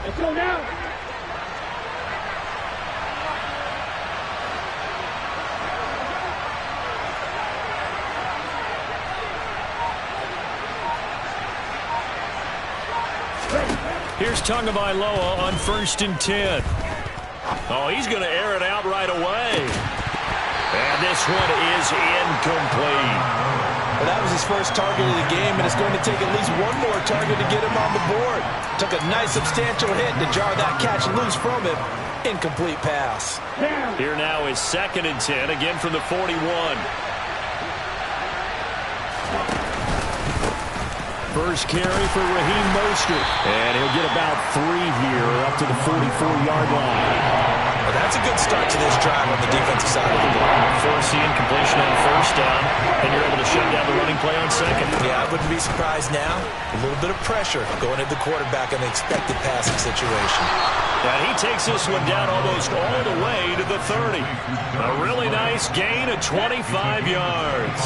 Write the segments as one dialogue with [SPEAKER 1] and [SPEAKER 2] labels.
[SPEAKER 1] Let's go now.
[SPEAKER 2] Here's Tagovailoa on 1st and 10. Oh, he's going to air it out right away. And this one is incomplete.
[SPEAKER 3] Well, that was his first target of the game, and it's going to take at least one more target to get him on the board. Took a nice substantial hit to jar that catch loose from him. Incomplete pass.
[SPEAKER 2] Here now is 2nd and 10, again from the 41. First carry for Raheem Mostert. And he'll get about 3 here up to the 44-yard line.
[SPEAKER 3] Well, that's a good start to this drive on the defensive side of the ball.
[SPEAKER 2] Forcing completion on 1st down, and you're able to shut down the running play on 2nd.
[SPEAKER 3] Yeah, I wouldn't be surprised now. A little bit of pressure going at the quarterback in the expected passing situation.
[SPEAKER 2] And he takes this one down almost all the way to the 30. A really nice gain of 25 yards.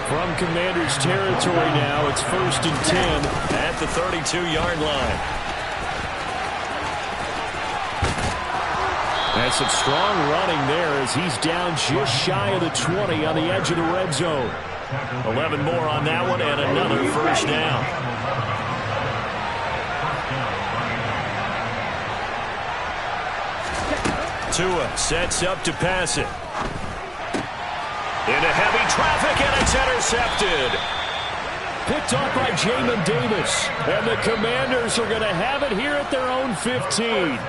[SPEAKER 2] From Commanders territory now, it's 1st and 10 at the 32-yard line. That's some strong running there as he's down just shy of the 20 on the edge of the red zone. 11 more on that one and another 1st down. Tua sets up to pass it. Into heavy traffic, and it's intercepted. Picked off by Jamin Davis. And the Commanders are going to have it here at their own 15.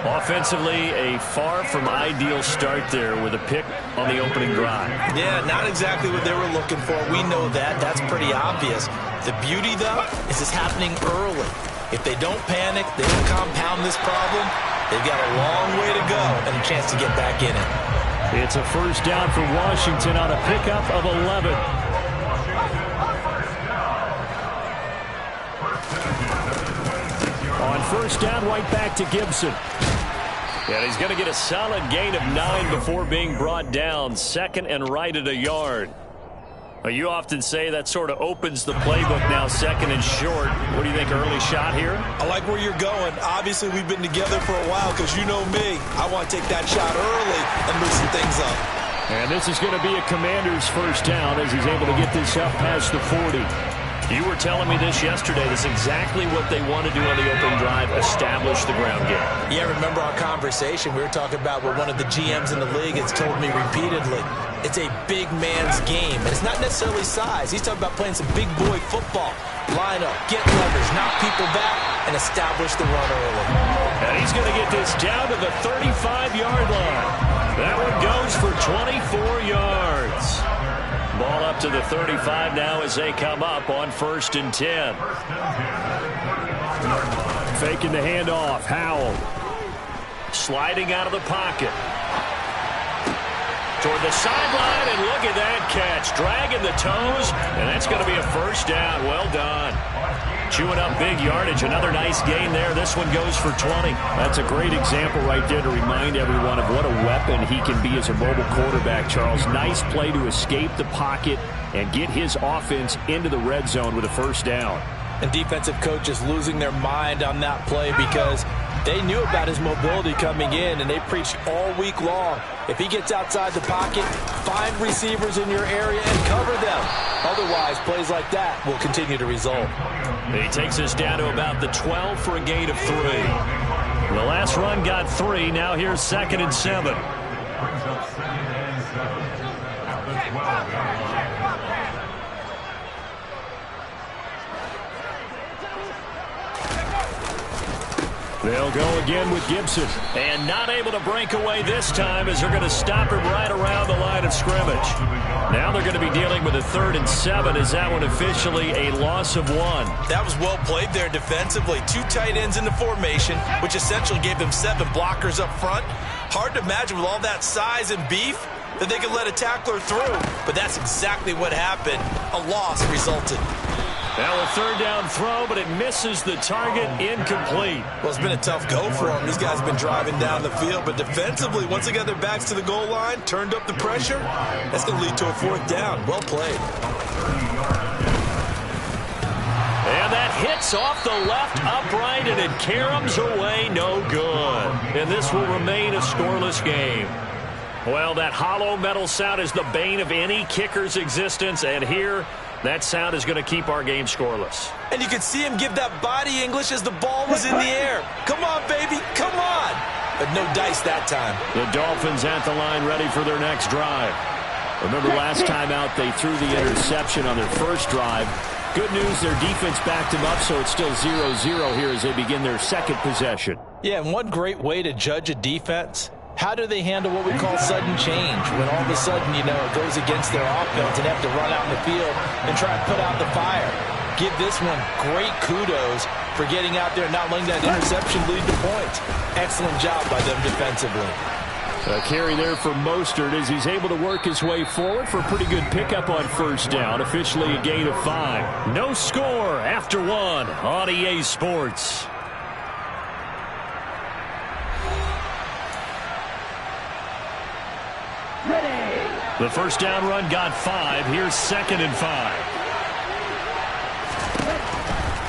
[SPEAKER 2] Offensively, a far from ideal start there with a pick on the opening drive.
[SPEAKER 3] Yeah, not exactly what they were looking for. We know that. That's pretty obvious. The beauty, though, is it's happening early. If they don't panic, they don't compound this problem, they've got a long way to go and a chance to get back in it.
[SPEAKER 2] It's a 1st down for Washington on a pickup of 11. On 1st down, right back to Gibson. And he's going to get a solid gain of 9 before being brought down. 2nd and right at a yard. You often say that sort of opens the playbook now, 2nd and short. What do you think, early shot here?
[SPEAKER 3] I like where you're going. Obviously, we've been together for a while because you know me. I want to take that shot early and loosen things up.
[SPEAKER 2] And this is going to be a Commander's 1st down as he's able to get this up past the 40. You were telling me this yesterday. This is exactly what they want to do on the opening drive, establish the ground game.
[SPEAKER 3] Yeah, remember our conversation? We were talking about what one of the GMs in the league has told me repeatedly. It's a big man's game, and it's not necessarily size. He's talking about playing some big boy football. Line up, get leverage, knock people back, and establish the run early.
[SPEAKER 2] And he's going to get this down to the 35-yard line. That one goes for 24 yards. Ball up to the 35 now as they come up on 1st and 10. Faking the handoff. Howell. Sliding out of the pocket. Toward the sideline, and look at that catch. Dragging the toes, and that's going to be a 1st down. Well done. Chewing up big yardage. Another nice gain there. This one goes for 20. That's a great example right there to remind everyone of what a weapon he can be as a mobile quarterback, Charles. Nice play to escape the pocket and get his offense into the red zone with a 1st down.
[SPEAKER 3] And defensive coaches losing their mind on that play because they knew about his mobility coming in, and they preached all week long. If he gets outside the pocket, find receivers in your area and cover them. Otherwise, plays like that will continue to result.
[SPEAKER 2] He takes us down to about the 12 for a gain of 3. The last run got 3. Now here's 2nd and 7. They'll go again with Gibson. And not able to break away this time as they're going to stop him right around the line of scrimmage. Now they're going to be dealing with a 3rd and 7. Is that one officially a loss of 1?
[SPEAKER 3] That was well played there defensively. 2 tight ends in the formation, which essentially gave them 7 blockers up front. Hard to imagine with all that size and beef that they could let a tackler through. But that's exactly what happened. A loss resulted.
[SPEAKER 2] Now a 3rd down throw, but it misses the target, incomplete.
[SPEAKER 3] Well, it's been a tough go for them. These guys have been driving down the field, but defensively, once they got their backs to the goal line, turned up the pressure, that's going to lead to a 4th down. Well played.
[SPEAKER 2] And that hits off the left upright, and it caroms away, no good. And this will remain a scoreless game. Well, that hollow metal sound is the bane of any kicker's existence, and here, that sound is going to keep our game scoreless.
[SPEAKER 3] And you could see him give that body English as the ball was in the air. Come on, baby, come on. But no dice that time.
[SPEAKER 2] The Dolphins at the line ready for their next drive. Remember last time out, they threw the interception on their first drive. Good news, their defense backed them up, so it's still 0-0 here as they begin their second possession.
[SPEAKER 3] Yeah, and one great way to judge a defense, how do they handle what we call sudden change? When all of a sudden, you know, it goes against their offense and they have to run out in the field and try to put out the fire. Give this one great kudos for getting out there and not letting that interception lead to points. Excellent job by them defensively.
[SPEAKER 2] A carry there for Mostert as he's able to work his way forward for a pretty good pickup on first down. Officially a gain of 5. No score after 1 on EA Sports. The first down run got 5. Here's 2nd and 5.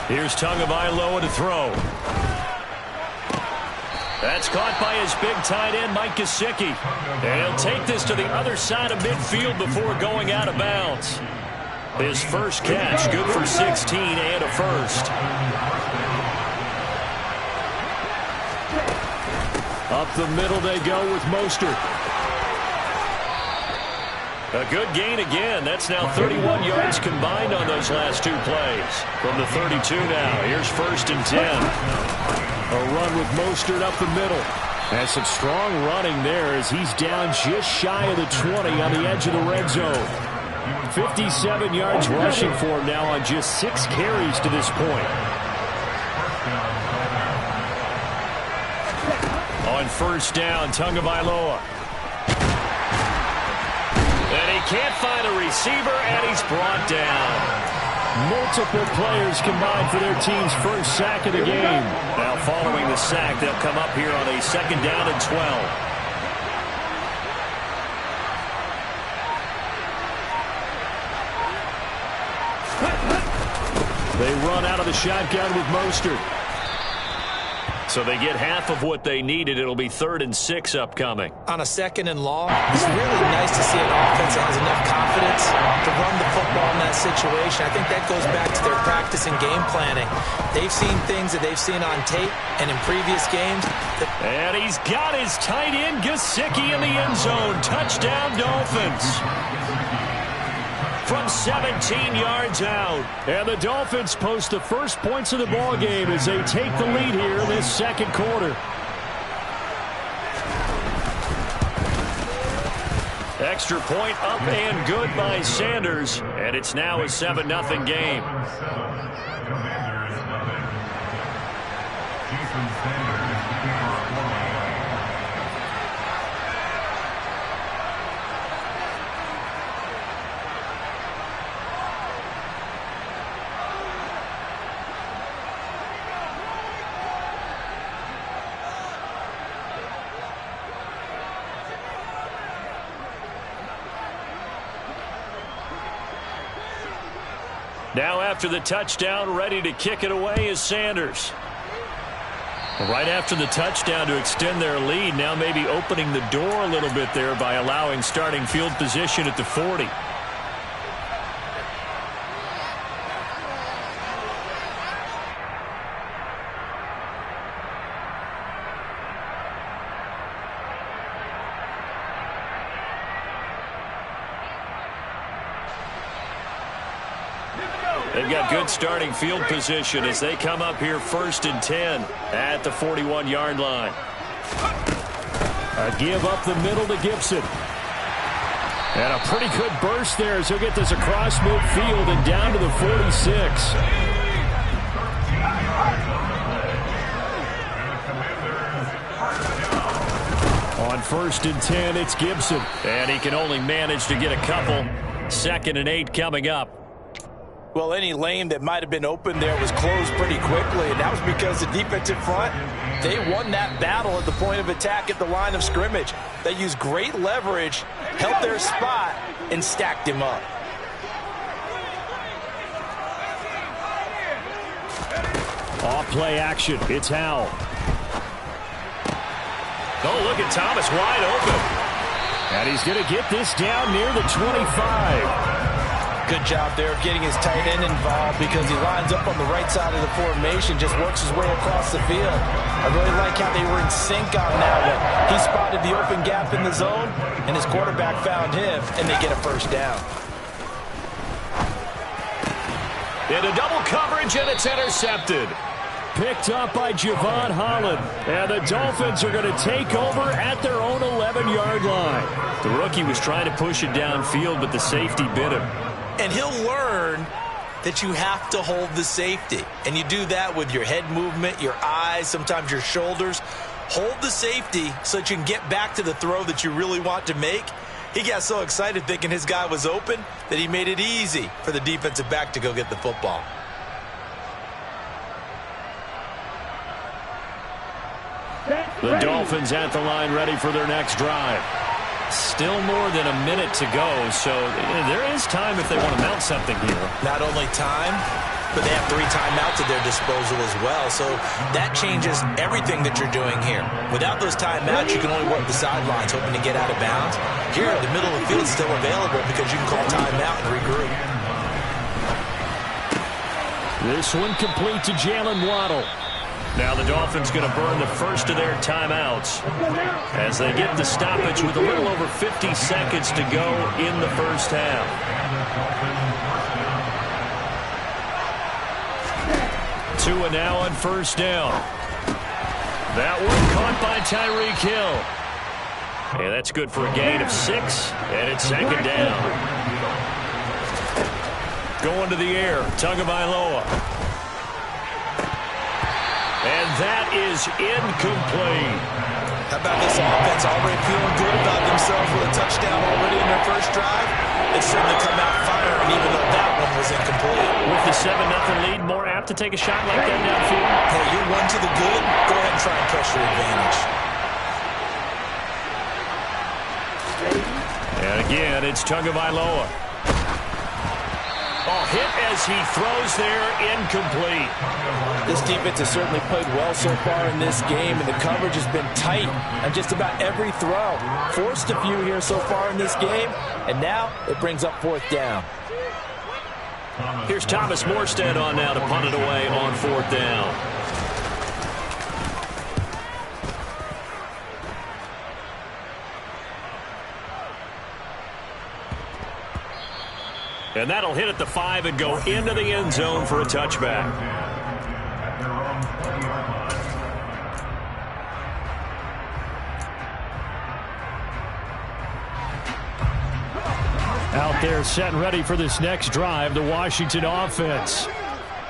[SPEAKER 2] Here's Tagovailoa to throw. That's caught by his big tight end, Mike Gesicki. And he'll take this to the other side of midfield before going out of bounds. His first catch, good for 16 and a first. Up the middle they go with Mostert. A good gain again. That's now 31 yards combined on those last 2 plays. From the 32 now, here's 1st and 10. A run with Mostert up the middle. And some strong running there as he's down just shy of the 20 on the edge of the red zone. 57 yards rushing for him now on just 6 carries to this point. On first down, Tagovailoa. And he can't find a receiver, and he's brought down. Multiple players combined for their team's first sack of the game. Now following the sack, they'll come up here on a 2nd down and 12. They run out of the shotgun with Mostert. So they get half of what they needed. It'll be 3rd and 6 upcoming.
[SPEAKER 3] On a 2nd and long, it's really nice to see an offense that has enough confidence to run the football in that situation. I think that goes back to their practice and game planning. They've seen things that they've seen on tape and in previous games.
[SPEAKER 2] And he's got his tight end, Gesicki, in the end zone. Touchdown, Dolphins. From 17 yards out. And the Dolphins post the first points of the ball game as they take the lead here in this second quarter. Extra point up and good by Sanders. And it's now a 7-0 game. Now after the touchdown, ready to kick it away is Sanders. Right after the touchdown to extend their lead, now maybe opening the door a little bit there by allowing starting field position at the 40. They've got good starting field position as they come up here 1st and 10 at the 41-yard line. A give up the middle to Gibson. And a pretty good burst there as he'll get this across midfield and down to the 46. On 1st and 10, it's Gibson. And he can only manage to get a couple. 2nd and 8 coming up.
[SPEAKER 3] Well, any lane that might have been open there was closed pretty quickly, and that was because the defensive front, they won that battle at the point of attack at the line of scrimmage. They used great leverage, held their spot, and stacked him up.
[SPEAKER 2] Off play action. It's Howell. Oh, look at Thomas wide open. And he's going to get this down near the 25.
[SPEAKER 3] Good job there of getting his tight end involved because he lines up on the right side of the formation, just works his way across the field. I really like how they were in sync on that one. He spotted the open gap in the zone, and his quarterback found him, and they get a first down.
[SPEAKER 2] Into double coverage, and it's intercepted. Picked up by Javon Holland. And the Dolphins are going to take over at their own 11-yard line. The rookie was trying to push it downfield, but the safety bit him.
[SPEAKER 3] And he'll learn that you have to hold the safety. And you do that with your head movement, your eyes, sometimes your shoulders. Hold the safety so that you can get back to the throw that you really want to make. He got so excited thinking his guy was open that he made it easy for the defensive back to go get the football.
[SPEAKER 2] The Dolphins at the line ready for their next drive. Still more than a minute to go, so there is time if they want to mount something here. Not only time, but they have 3 timeouts at their disposal as well, so that changes everything that you're doing here. Without those timeouts, you can only work the sidelines, hoping to get out of bounds. Here, the middle of the field is still available because you can call timeout and regroup. This one complete to Jalen Waddle. Now the Dolphins going to burn the first of their timeouts as they get the stoppage with a little over 50 seconds to go in the first half. Tua now on first down. That one caught by Tyreek Hill. And that's good for a gain of 6, and it's second down. Going to the air, Tagovailoa. And that is incomplete.
[SPEAKER 3] How about this offense already feeling good about themselves with a touchdown already in their first drive? They certainly come out firing, even though that one was incomplete.
[SPEAKER 2] With the 7-0 lead, more apt to take a shot like that downfield?
[SPEAKER 3] Hey, you're one to the good. Go ahead and try and press your advantage.
[SPEAKER 2] And again, it's Tagovailoa. Oh, hit as he throws there, incomplete.
[SPEAKER 3] This defense has certainly played well so far in this game, and the coverage has been tight on just about every throw. Forced a few here so far in this game, and now it brings up 4th down.
[SPEAKER 2] Here's Thomas Morstead on now to punt it away on 4th down. And that'll hit at the 5 and go into the end zone for a touchback. Out there set and ready for this next drive, the Washington offense.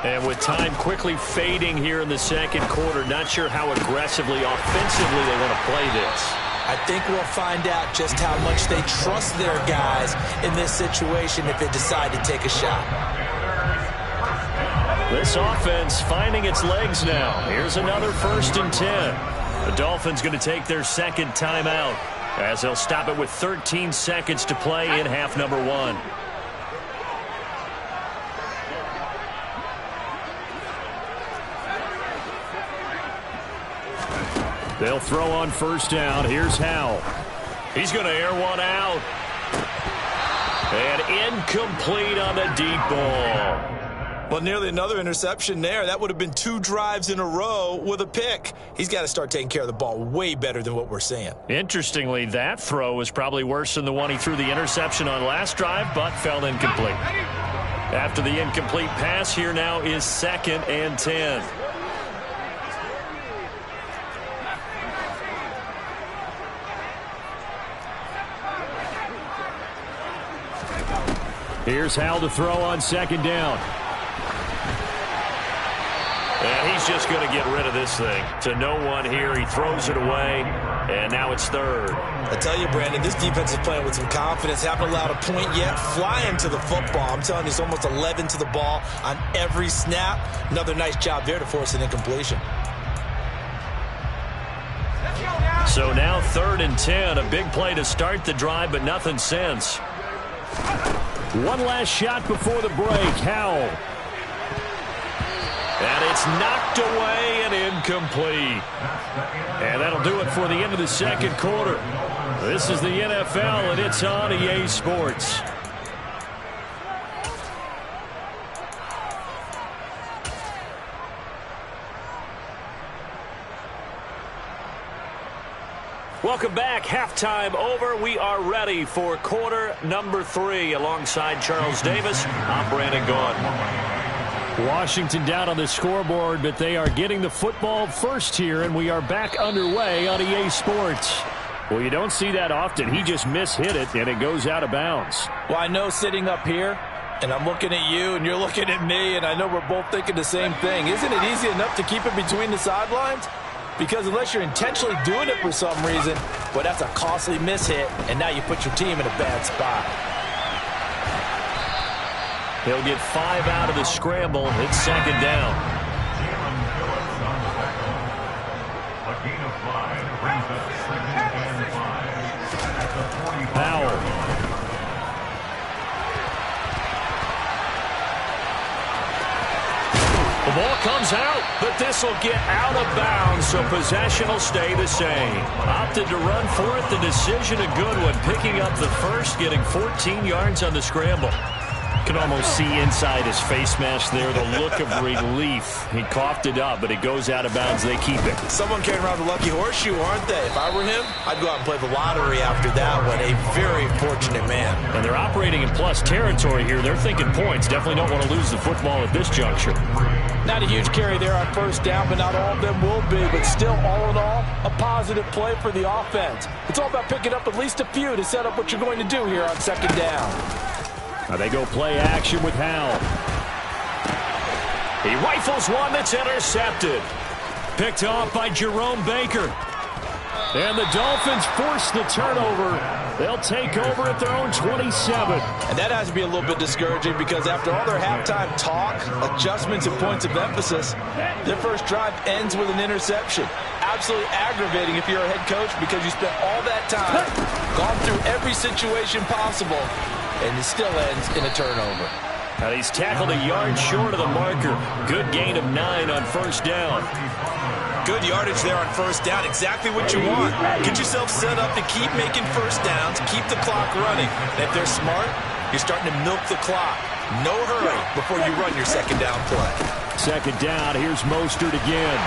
[SPEAKER 2] And with time quickly fading here in the second quarter, not sure how aggressively, offensively they want to play this.
[SPEAKER 3] I think we'll find out just how much they trust their guys in this situation if they decide to take a shot.
[SPEAKER 2] This offense finding its legs now. Here's another 1st and 10. The Dolphins going to take their second timeout as they'll stop it with 13 seconds to play in half number 1. They'll throw on first down. Here's Howell. He's going to air one out. And incomplete on the deep ball.
[SPEAKER 3] Well, nearly another interception there. That would have been 2 drives in a row with a pick. He's got to start taking care of the ball way better than what we're seeing.
[SPEAKER 2] Interestingly, that throw was probably worse than the one he threw the interception on last drive, but fell incomplete. After the incomplete pass, here now is 2nd and 10. Here's Howell to throw on second down. And he's just going to get rid of this thing. To no one here. He throws it away, and now it's 3rd.
[SPEAKER 3] I tell you, Brandon, this defense is playing with some confidence. Haven't allowed a point yet. Flying to the football. I'm telling you, it's almost 11 to the ball on every snap. Another nice job there to force an incompletion.
[SPEAKER 2] So now 3rd and 10. A big play to start the drive, but nothing since. One last shot before the break. Howell. And it's knocked away and incomplete. And that'll do it for the end of the second quarter. This is the NFL, and it's on EA Sports. Welcome back. Halftime over. We are ready for quarter number 3. Alongside Charles Davis, I'm Brandon Gaughan.
[SPEAKER 1] Washington down on the scoreboard, but they are getting the football first here, and we are back underway on EA Sports. Well, you don't see that often. He just mishit it, and it goes out of bounds.
[SPEAKER 3] Well, I know sitting up here, and I'm looking at you, and you're looking at me, and I know we're both thinking the same thing. Isn't it easy enough to keep it between the sidelines? Because unless you're intentionally doing it for some reason, well, that's a costly mishit, and now you put your team in a bad spot.
[SPEAKER 2] He'll get 5 out of the scramble. It's second down. Powell. The ball comes out, but this will get out of bounds, so possession will stay the same. Opted to run for it. The decision a good one. Picking up the first, getting 14 yards on the scramble.
[SPEAKER 1] You can almost see inside his face mask there the look of relief. He coughed it up, but it goes out of bounds. They keep it.
[SPEAKER 3] Someone carrying around the lucky horseshoe, aren't they? If I were him, I'd go out and play the lottery after that one. A very fortunate man.
[SPEAKER 1] And they're operating in plus territory here. They're thinking points. Definitely don't want to lose the football at this juncture.
[SPEAKER 3] Not a huge carry there on first down, but not all of them will be. But still, all in all, a positive play for the offense. It's all about picking up at least a few to set up what you're going to do here on second down.
[SPEAKER 1] Now they go play action with Howell.
[SPEAKER 2] He rifles one that's intercepted. Picked off by Jerome Baker.
[SPEAKER 1] And the Dolphins force the turnover. They'll take over at their own 27.
[SPEAKER 3] And that has to be a little bit discouraging because after all their halftime talk, adjustments, and points of emphasis, their first drive ends with an interception. Absolutely aggravating if you're a head coach because you spent all that time, gone through every situation possible, and it still ends in a turnover.
[SPEAKER 2] And he's tackled a yard short of the marker. Good gain of 9 on first down.
[SPEAKER 3] Good yardage there on first down. Exactly what you want. Get yourself set up to keep making first downs, keep the clock running. And if they're smart, you're starting to milk the clock. No hurry before you run your second down play.
[SPEAKER 1] Second down, here's Mostert again.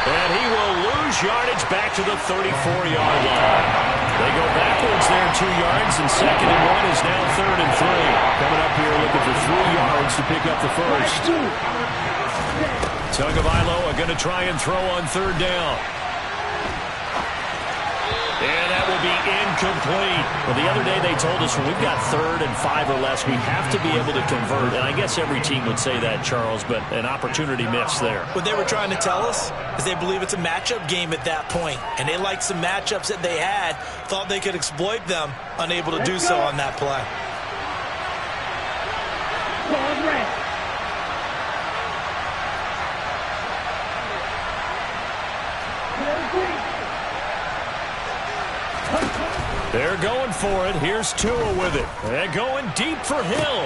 [SPEAKER 2] And he will lose yardage back to the 34-yard line. They go backwards there 2 yards, and second and 1 is now third and 3.
[SPEAKER 1] Coming up here looking for 3 yards to pick up the first.
[SPEAKER 2] Tagovailoa going to try and throw on third down. And that will be incomplete. Well, the other day they told us when we've got 3rd and 5 or less, we have to be able to convert. And I guess every team would say that, Charles, but an opportunity missed there.
[SPEAKER 3] What they were trying to tell us is they believe it's a matchup game at that point. And they liked some matchups that they had, thought they could exploit them, unable to do so on that play.
[SPEAKER 2] They're going for it. Here's Tua with it. They're going deep for Hill.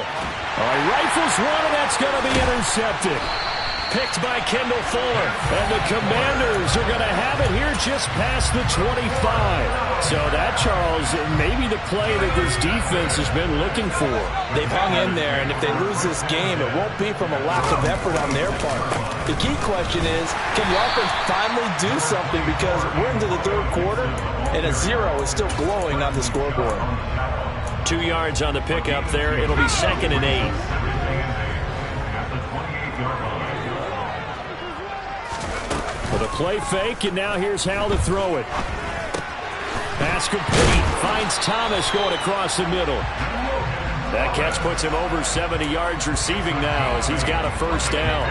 [SPEAKER 1] Rifles one, and that's going to be intercepted.
[SPEAKER 2] Picked by Kendall Fuller.
[SPEAKER 1] And the Commanders are going to have it here just past the 25. So that, Charles, may be the play that this defense has been looking for.
[SPEAKER 3] They've hung in there, and if they lose this game, it won't be from a lack of effort on their part. The key question is, can the offense finally do something? Because we're into the third quarter, and a 0 is still glowing on the scoreboard.
[SPEAKER 2] 2 yards on the pickup there. It'll be second and 8.
[SPEAKER 1] With a play fake, and now here's Howell to throw it. Pass complete. Finds Thomas going across the middle.
[SPEAKER 2] That catch puts him over 70 yards receiving now as he's got a first down.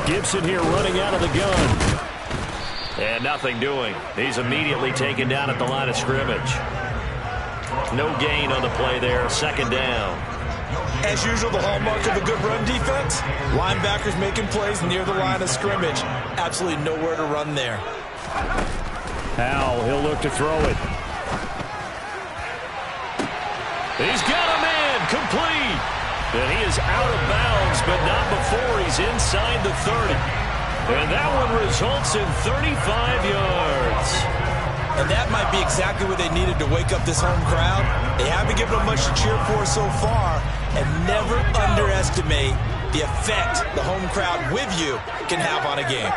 [SPEAKER 1] Gibson here running out of the gun.
[SPEAKER 2] And nothing doing. He's immediately taken down at the line of scrimmage. No gain on the play there. Second down.
[SPEAKER 3] As usual, the hallmark of a good run defense, linebackers making plays near the line of scrimmage. Absolutely nowhere to run there.
[SPEAKER 1] Howell, he'll look to throw it.
[SPEAKER 2] He's got him in. complete. And he is out of bounds, but not before he's inside the 30. And that one results in 35 yards.
[SPEAKER 3] And that might be exactly what they needed to wake up this home crowd. They haven't given them much to cheer for so far. And never underestimate the effect the home crowd with you can have on a game.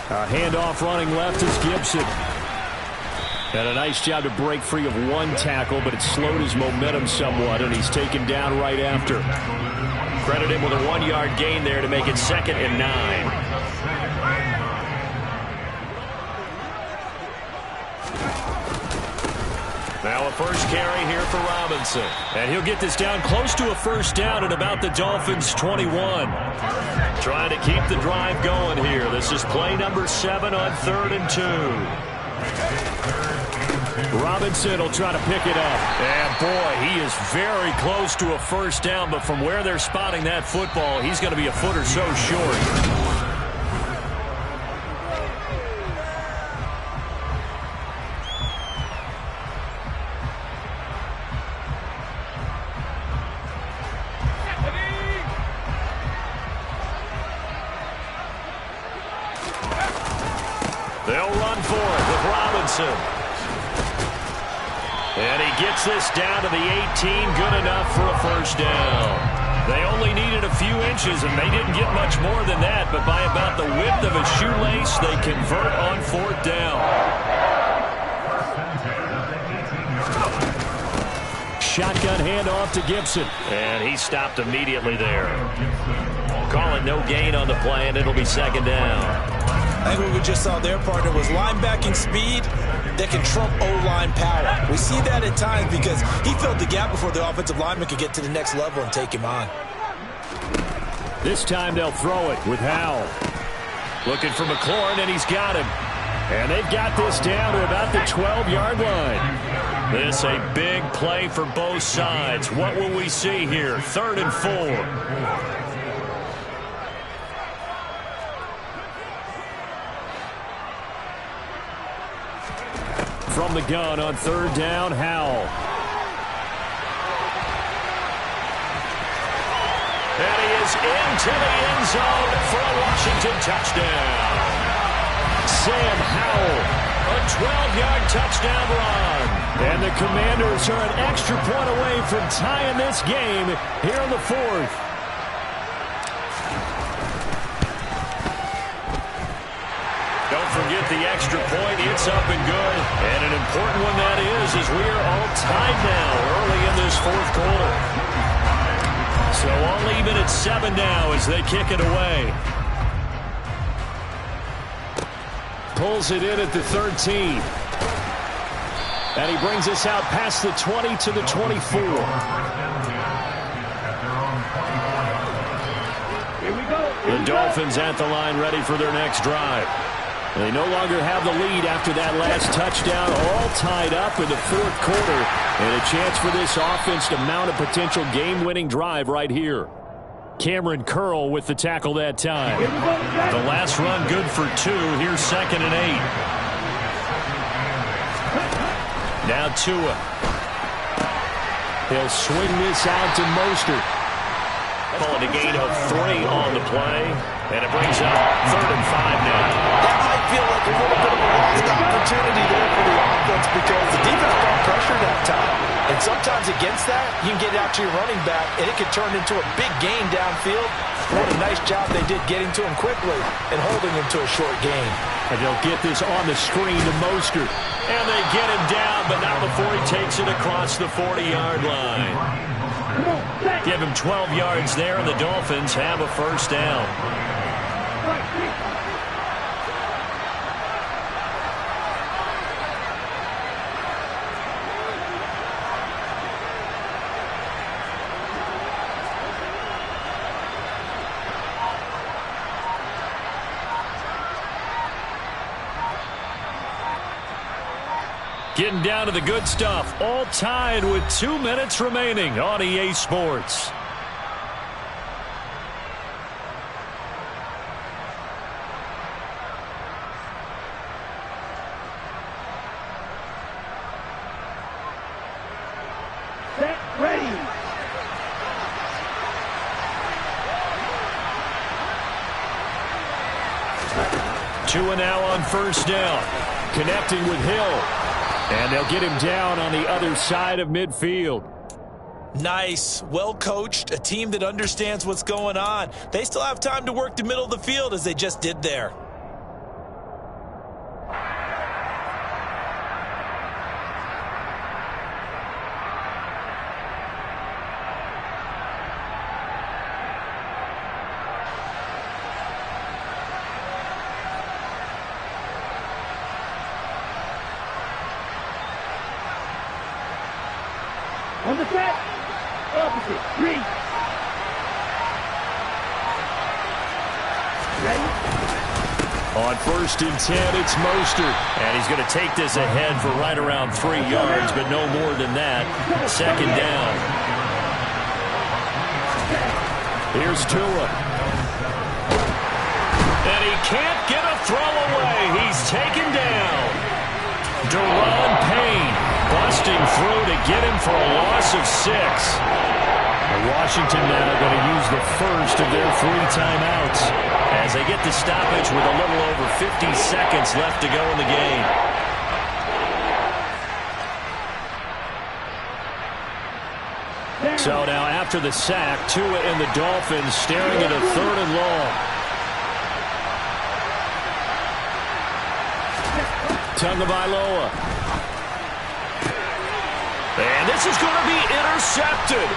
[SPEAKER 1] A handoff running left is Gibson. And a nice job to break free of one tackle, but it slowed his momentum somewhat, and he's taken down right after.
[SPEAKER 2] Credit him with a 1-yard gain there to make it 2nd and 9. Now a first carry here for Robinson.
[SPEAKER 1] And he'll get this down close to a first down at about the Dolphins' 21.
[SPEAKER 2] Trying to keep the drive going here. This is play number 7 on 3rd and 2.
[SPEAKER 1] Robinson will try to pick it up.
[SPEAKER 2] And boy, he is very close to a first down, but from where they're spotting that football, he's going to be a foot or so short. They'll run for it with Robinson. And he gets this down to the 18, good enough for a first down. They only needed a few inches, and they didn't get much more than that, but by about the width of a shoelace, they convert on 4th down.
[SPEAKER 1] Shotgun handoff to Gibson.
[SPEAKER 2] And he stopped immediately there. Calling no gain on the play, and it'll be 2nd down.
[SPEAKER 3] I think what we just saw their partner was linebacking speed that can trump O-line power. We see that at times because he filled the gap before the offensive lineman could get to the next level and take him on.
[SPEAKER 1] This time they'll throw it with Howell.
[SPEAKER 2] Looking for McLaurin, and he's got him.
[SPEAKER 1] And they've got this down to about the 12-yard line.
[SPEAKER 2] This a big play for both sides. What will we see here? 3rd and 4.
[SPEAKER 1] From the gun on 3rd down, Howell.
[SPEAKER 2] And he is into the end zone for a Washington touchdown.
[SPEAKER 1] Sam Howell.
[SPEAKER 2] A 12-yard touchdown run.
[SPEAKER 1] And the Commanders are an extra point away from tying this game here in the 4th.
[SPEAKER 2] Don't forget the extra point. It's up and good. And an important one that is, as we are all tied now early in this 4th quarter. So all even at 7 now as they kick it away.
[SPEAKER 1] Pulls it in at the 13. And he brings us out past the 20 to the 24.
[SPEAKER 2] The Dolphins at the line ready for their next drive.
[SPEAKER 1] They no longer have the lead after that last touchdown, all tied up in the 4th quarter, and a chance for this offense to mount a potential game-winning drive right here. Cameron Curl with the tackle that time.
[SPEAKER 2] The last run good for 2. Here's 2nd and 8. Now Tua.
[SPEAKER 1] He'll swing this out to Mostert.
[SPEAKER 2] Calling a gain of 3 on the play, and it brings up 3rd and 5 now.
[SPEAKER 3] That might feel like a little bit of a lost opportunity there for the offense because the defense got pressure that time. And sometimes against that, you can get out to your running back, and it could turn into a big gain downfield. What a nice job they did getting to him quickly and holding him to a short gain.
[SPEAKER 1] And they'll get this on the screen to Mostert.
[SPEAKER 2] And they get him down, but not before he takes it across the 40-yard line. Give him 12 yards there, and the Dolphins have a first down. Getting down to the good stuff. All tied with 2 minutes remaining on EA Sports.
[SPEAKER 4] Set, ready.
[SPEAKER 1] Tua now on first down. Connecting with Hill. And they'll get him down on the other side of midfield.
[SPEAKER 3] Nice, well-coached, a team that understands what's going on. They still have time to work the middle of the field as they just did there.
[SPEAKER 4] On the set, opposite, three. Ready?
[SPEAKER 1] On 1st and 10, it's Mostert. And he's going to take this ahead for right around 3 yards, but no more than that. 2nd down. Here's Tua. And he can't get a throw away. He's taken down. Deron Payne busting through to get him for a loss of 6. Washington now going to use the first of their 3 timeouts as they get the stoppage with a little over 50 seconds left to go in the game. So now after the sack, Tua and the Dolphins staring at a 3rd and long. Tagovailoa. And this is going to be intercepted.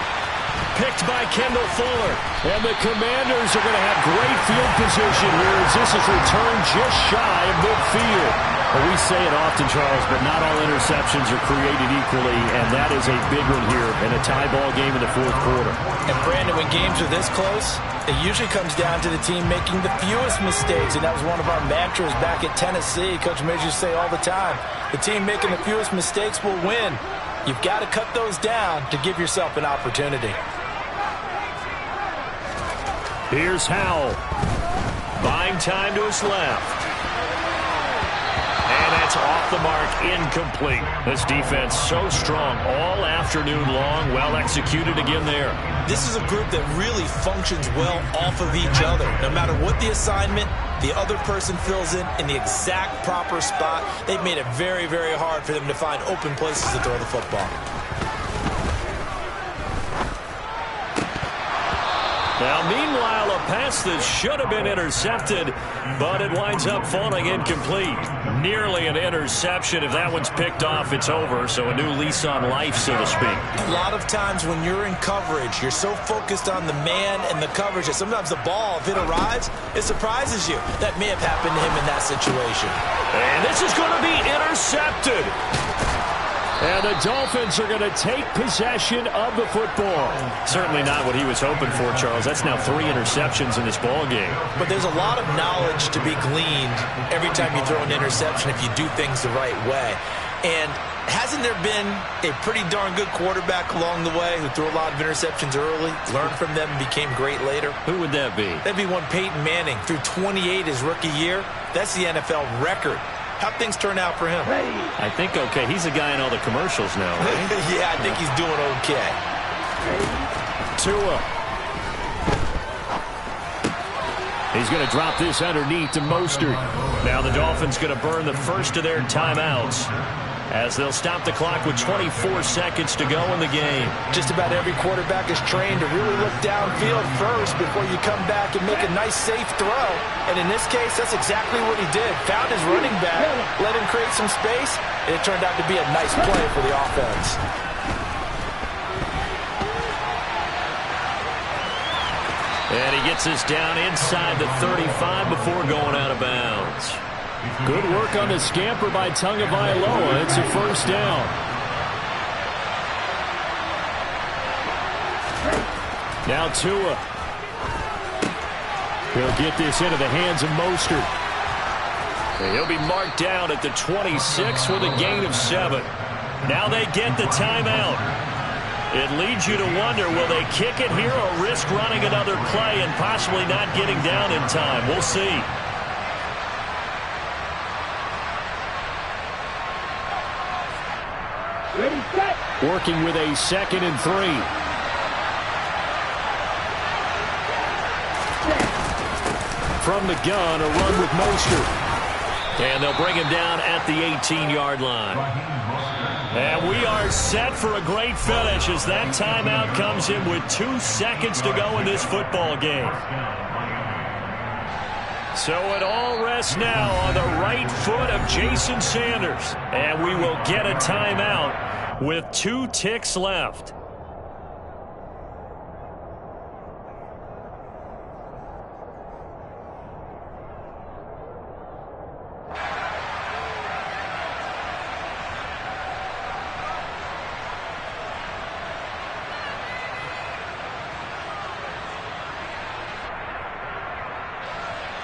[SPEAKER 1] Picked by Kendall Fuller. And the Commanders are going to have great field position here as this is returned just shy of midfield. Well, we say it often, Charles, but not all interceptions are created equally, and that is a big one here in a tie ball game in the 4th quarter.
[SPEAKER 3] And Brandon, when games are this close, it usually comes down to the team making the fewest mistakes, and that was one of our mantras back at Tennessee. Coach Major used to say all the time, the team making the fewest mistakes will win. You've got to cut those down to give yourself an opportunity.
[SPEAKER 1] Here's Howell. Buying time to his left. And that's off the mark, incomplete. This defense so strong all afternoon long, well executed again there.
[SPEAKER 3] This is a group that really functions well off of each other. No matter what the assignment, the other person fills in the exact proper spot. They've made it very, very hard for them to find open places to throw the football.
[SPEAKER 1] Now, meanwhile, a pass that should have been intercepted, but it winds up falling incomplete. Nearly an interception. If that one's picked off, it's over, so a new lease on life, so to speak.
[SPEAKER 3] A lot of times when you're in coverage, you're so focused on the man and the coverage that sometimes the ball, if it arrives, it surprises you. That may have happened to him in that situation.
[SPEAKER 1] And this is going to be intercepted. And the Dolphins are going to take possession of the football. Certainly not what he was hoping for, Charles. That's now 3 interceptions in this ball game.
[SPEAKER 3] But there's a lot of knowledge to be gleaned every time you throw an interception if you do things the right way. And hasn't there been a pretty darn good quarterback along the way who threw a lot of interceptions early, learned from them, and became great later?
[SPEAKER 1] Who would that be?
[SPEAKER 3] That'd be one Peyton Manning. Threw 28 his rookie year. That's the NFL record. How'd things turn out for him?
[SPEAKER 1] I think okay. He's a guy in all the commercials now, right?
[SPEAKER 3] Yeah, I think he's doing okay.
[SPEAKER 1] Tua. He's going to drop this underneath to Mostert. Now the Dolphins going to burn the first of their timeouts as they'll stop the clock with 24 seconds to go in the game.
[SPEAKER 3] Just about every quarterback is trained to really look downfield first before you come back and make a nice, safe throw. And in this case, that's exactly what he did. Found his running back, let him create some space, and it turned out to be a nice play for the offense.
[SPEAKER 1] And he gets us down inside the 35 before going out of bounds. Good work on the scamper by Tagovailoa. It's a first down. Now Tua. He'll get this into the hands of Mostert. And he'll be marked down at the 26 with a gain of 7. Now they get the timeout. It leads you to wonder, will they kick it here or risk running another play and possibly not getting down in time? We'll see.
[SPEAKER 4] Ready, set.
[SPEAKER 1] Working with a 2nd and 3. From the gun, a run with Mostert.
[SPEAKER 2] And they'll bring him down at the 18-yard line. And we are set for a great finish as that timeout comes in with 2 seconds to go in this football game. So it all rests now on the right foot of Jason Sanders. And we will get a timeout with 2 ticks left.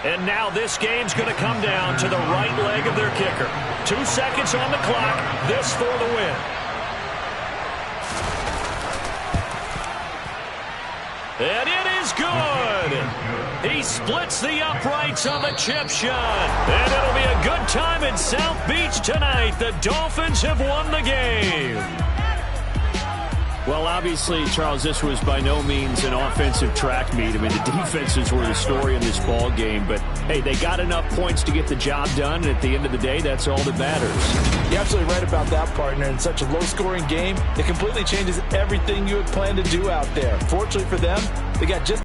[SPEAKER 2] And now this game's going to come down to the right leg of their kicker. 2 seconds on the clock. This for the win. And it is good. He splits the uprights on the chip shot. And it'll be a good time in South Beach tonight. The Dolphins have won the game.
[SPEAKER 1] Well, obviously, Charles, this was by no means an offensive track meet. I mean, the defenses were the story in this ball game. But, hey, they got enough points to get the job done. And at the end of the day, that's all that matters.
[SPEAKER 3] You're absolutely right about that, partner. In such a low-scoring game, it completely changes everything you had planned to do out there. Fortunately for them, they got just